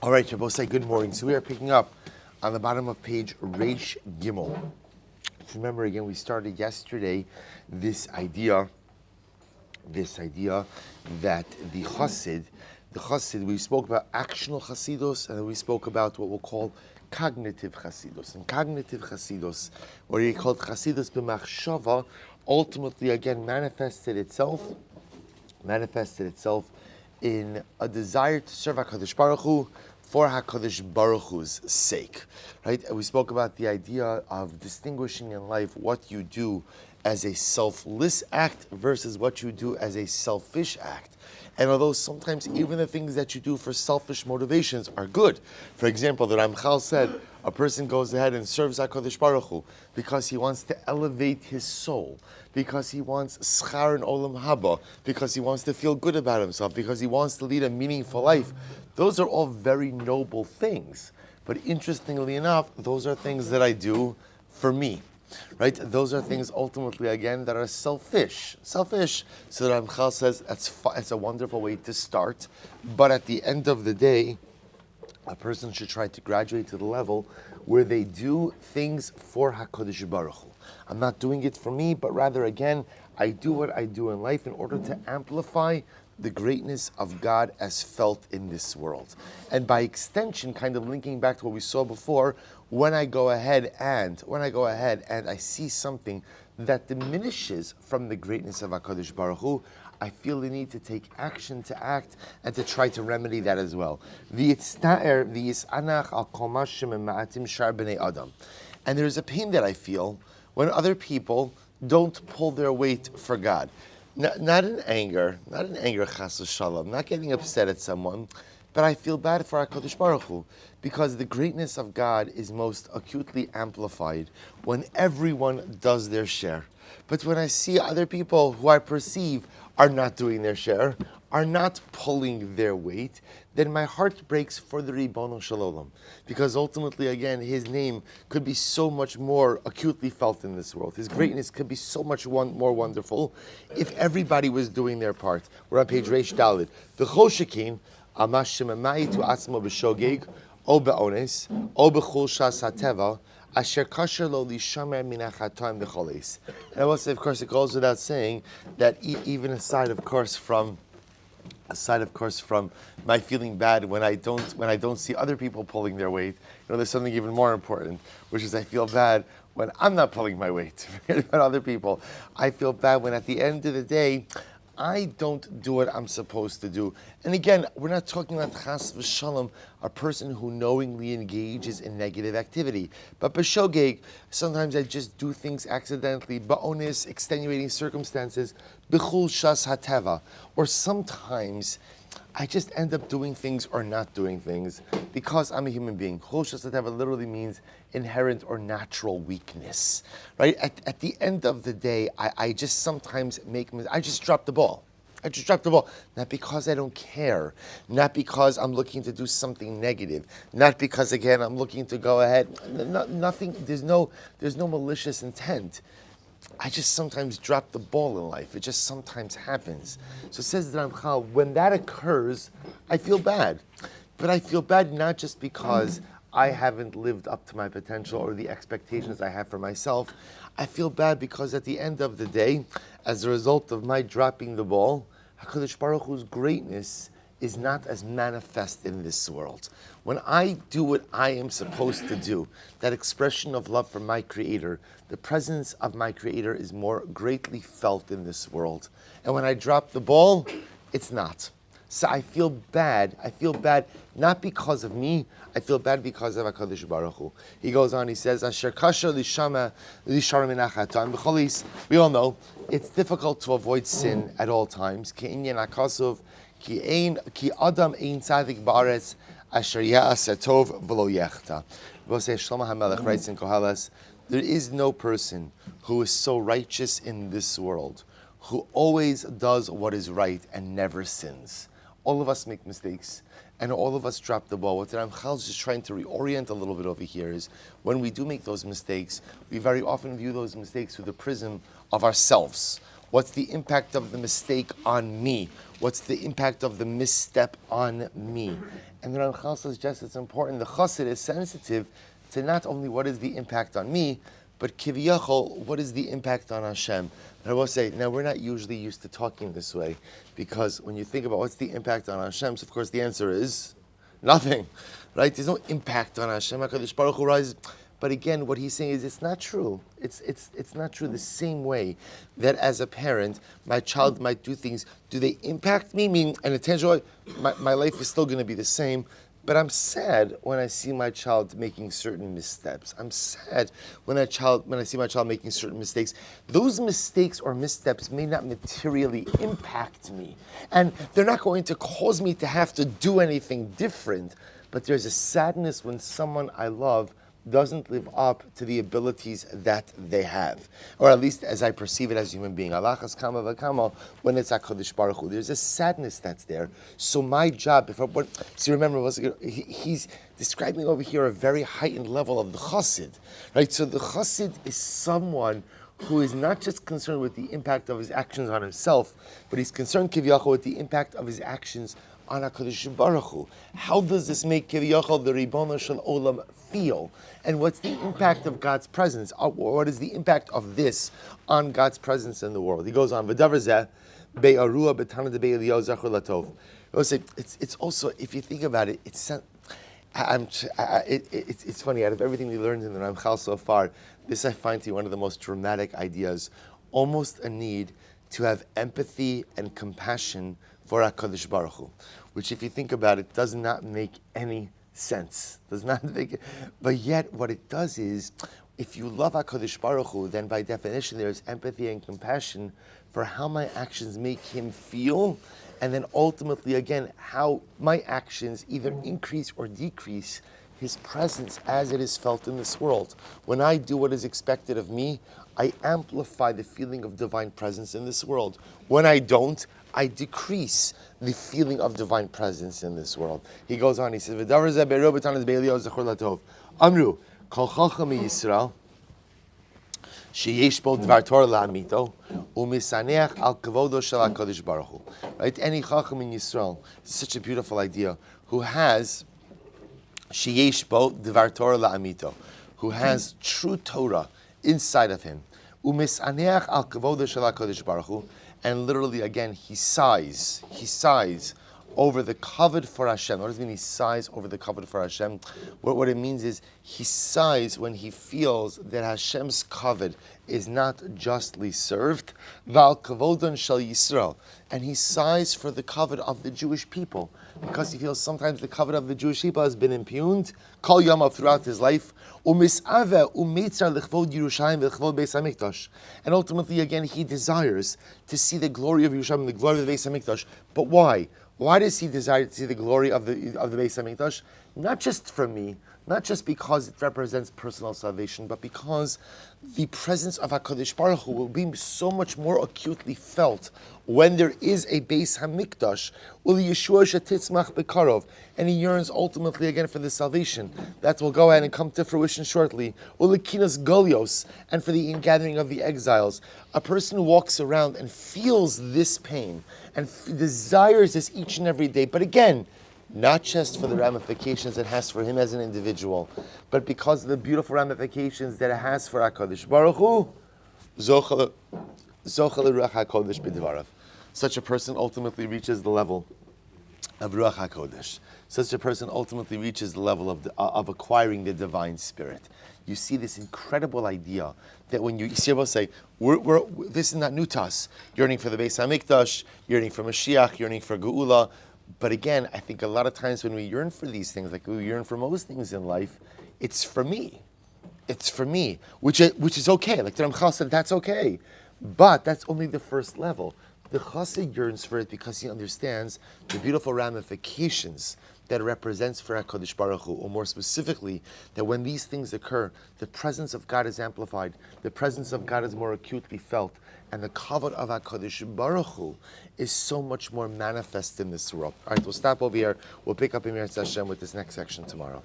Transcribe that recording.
All right, Shabbosai, good morning. So we are picking up on the bottom of page Reish Gimel. If you remember again, we started yesterday this idea that the Chassid, we spoke about actional Chassidus, and then we spoke about what we'll call cognitive Chassidus. And cognitive Chassidus, or he called Chassidus b'machshava, ultimately again manifested itself in a desire to serve HaKadosh Baruch Hu for HaKadosh Baruch Hu's sake, right? And we spoke about the idea of distinguishing in life what you do as a selfless act versus what you do as a selfish act. And although sometimes even the things that you do for selfish motivations are good, for example, the Ramchal said, a person goes ahead and serves HaKadosh Baruch Hu because he wants to elevate his soul, because he wants schar and olam haba, because he wants to feel good about himself, because he wants to lead a meaningful life. Those are all very noble things. But interestingly enough, those are things that I do for me. Right? Those are things ultimately, again, that are selfish. So the Ramchal says it's a wonderful way to start. But at the end of the day, a person should try to graduate to the level where they do things for HaKadosh Baruch Hu. I'm not doing it for me, but rather, again, I do what I do in life in order to amplify the greatness of God as felt in this world. And by extension, kind of linking back to what we saw before, when I go ahead and I see something that diminishes from the greatness of HaKadosh Baruch Hu, I feel the need to take action to act and to try to remedy that as well. And there's a pain that I feel when other people don't pull their weight for God. Not in anger, chas v'shalom, not getting upset at someone, but I feel bad for HaKadosh Baruch Hu, because the greatness of God is most acutely amplified when everyone does their share. But when I see other people who I perceive are not doing their share, are not pulling their weight, then my heart breaks for the Ribono Shel Olam. Because ultimately, again, His name could be so much more acutely felt in this world. His greatness could be so much more wonderful if everybody was doing their part. We're on page Reish Daled. The Choshekin, Amash Shemamai to Atzmo B'Shogeg, O Be'ones, O B'Chol Shas HaTeva, Asher kasher lo lishamer min hachatayim b'choles. And I will say, of course, it goes without saying that even aside, of course, from my feeling bad when I don't see other people pulling their weight, there's something even more important, which is I feel bad when I'm not pulling my weight. Forget about other people. I feel bad when at the end of the day, I don't do what I'm supposed to do. And again, we're not talking about chas v'shalom, a person who knowingly engages in negative activity. But b'shogeg, sometimes I just do things accidentally, ba'onis, extenuating circumstances, b'chul shas hateva. Or sometimes I just end up doing things or not doing things because I'm a human being. Chul shas hateva literally means inherent or natural weakness, right? At the end of the day, I just sometimes I just drop the ball. Not because I don't care, not because I'm looking to do something negative, not because, again, I'm looking to go ahead. Nothing, there's no malicious intent. I just sometimes drop the ball in life. It just sometimes happens. So it says the Ramchal, when that occurs, I feel bad. But I feel bad not just because I haven't lived up to my potential or the expectations I have for myself. I feel bad because at the end of the day, as a result of my dropping the ball, HaKadosh Baruch Hu's greatness is not as manifest in this world. When I do what I am supposed to do, that expression of love for my Creator, the presence of my Creator is more greatly felt in this world. And when I drop the ball, it's not. So I feel bad. Not because of me. I feel bad because of HaKadosh Baruch Hu. He goes on, he says, Asher kasher lishama lisharim min hachatayim b'cholis. We all know it's difficult to avoid sin at all times. Ki inyan hakasuv, ki adam ein tzadik ba'aretz, asher ya'aseh tov v'lo yechta. Shlomo HaMelech writes in Koheles, there is no person who is so righteous in this world, who always does what is right and never sins. All of us make mistakes, and all of us drop the ball. What the Ramchal is just trying to reorient a little bit over here is, when we do make those mistakes, we very often view those mistakes through the prism of ourselves. What's the impact of the mistake on me? What's the impact of the misstep on me? And the Ramchal suggests it's important. The Chassid is sensitive to not only what is the impact on me, but kiviyachol, what is the impact on Hashem? And I will say, now we're not usually used to talking this way, because when you think about what's the impact on Hashem, so of course the answer is nothing, right? There's no impact on Hashem. HaKadosh Baruch Hu rises. But again, what he's saying is it's not true. It's not true the same way that as a parent, my child might do things. Do they impact me? Meaning, and attention, my life is still going to be the same. But I'm sad when I see my child making certain missteps. I'm sad when I see my child making certain mistakes. Those mistakes or missteps may not materially impact me. And they're not going to cause me to have to do anything different. But there's a sadness when someone I love doesn't live up to the abilities that they have, or at least as I perceive it as a human being. Alachas kama v'kama, when it's HaKadosh Baruch Hu, there's a sadness that's there. So my job, remember, he's describing over here a very heightened level of the Chassid, right? So the Chassid is someone who is not just concerned with the impact of his actions on himself, but he's concerned kiviyachol with the impact of his actions on HaKadosh Baruch Hu. How does this make kiviyachol the Ribono Shel Olam feel? And what's the impact of God's presence? What is the impact of this on God's presence in the world? He goes on, V'davar zeh be'arua b'tana de be'eliyahu zachor latov. It's also, if you think about it, it's funny. Out of everything we learned in the Ramchal so far, this I find to be one of the most dramatic ideas. Almost a need to have empathy and compassion for HaKadosh Baruch Hu, which, if you think about it, does not make any sense. Does not make it. But yet, what it does is, if you love HaKadosh Baruch Hu, then by definition there's empathy and compassion for how my actions make him feel, and then ultimately, again, how my actions either increase or decrease his presence as it is felt in this world. When I do what is expected of me, I amplify the feeling of divine presence in this world. When I don't, I decrease the feeling of divine presence in this world. He goes on, he says, V'davar zeh be'arua b'tana de be'eliyahu zachor latov. Amru, kol chacham Yisrael, sheyesh bo dvar Torah la'amito, u'misaneach al kavodo shel HaKadosh Baruch Hu. Right? Any chacham in Yisrael, such a beautiful idea, who has sheyesh bo dvar Torah la'amito, who has true Torah inside of him, u'misaneach al kavodo shel HaKadosh Baruch Hu, and literally, again, he sighs over the covered for Hashem. What does it mean he sighs over the covered for Hashem? What it means is he sighs when he feels that Hashem's covered is not justly served. Val kavodon shel Yisrael. And he sighs for the covered of the Jewish people, because he feels sometimes the covered of the Jewish people has been impugned, kol yamav, throughout his life. Umisave umitzar lechvod Yerushalayim v'lechvod Beis Hamikdash. And ultimately, again, he desires to see the glory of Yerushalayim, the glory of the Beis Hamikdash. But why? Why does he desire to see the glory of the Beis Hamikdash? Not just for me, not just because it represents personal salvation, but because the presence of HaKadosh Baruch Hu will be so much more acutely felt when there is a Beis Hamikdash, uli Yeshua shetitzmach bekarov, and he yearns ultimately again for the salvation that will go ahead and come to fruition shortly, uli kinas golios, and for the ingathering of the exiles. A person who walks around and feels this pain and desires this each and every day, but again, not just for the ramifications it has for him as an individual, but because of the beautiful ramifications that it has for HaKadosh Baruch Hu, zochel ruach HaKodesh b'dvarav. Such a person ultimately reaches the level of ruach HaKodesh. Such a person ultimately reaches the level of acquiring the divine spirit. You see this incredible idea that when you see people say, this is not new to us, yearning for the Beis HaMikdash, yearning for Mashiach, yearning for Geula. But again, I think a lot of times when we yearn for these things, like we yearn for most things in life, it's for me. It's for me, which is okay. Like the Ramchal said, that's okay. But that's only the first level. The Chassid yearns for it because he understands the beautiful ramifications that it represents for HaKadosh Baruch Hu, or more specifically, that when these things occur, the presence of God is amplified, the presence of God is more acutely felt, and the kavod of HaKadosh Baruch Hu is so much more manifest in this world. All right, we'll stop over here. We'll pick up in Mesillas Hashem with this next section tomorrow.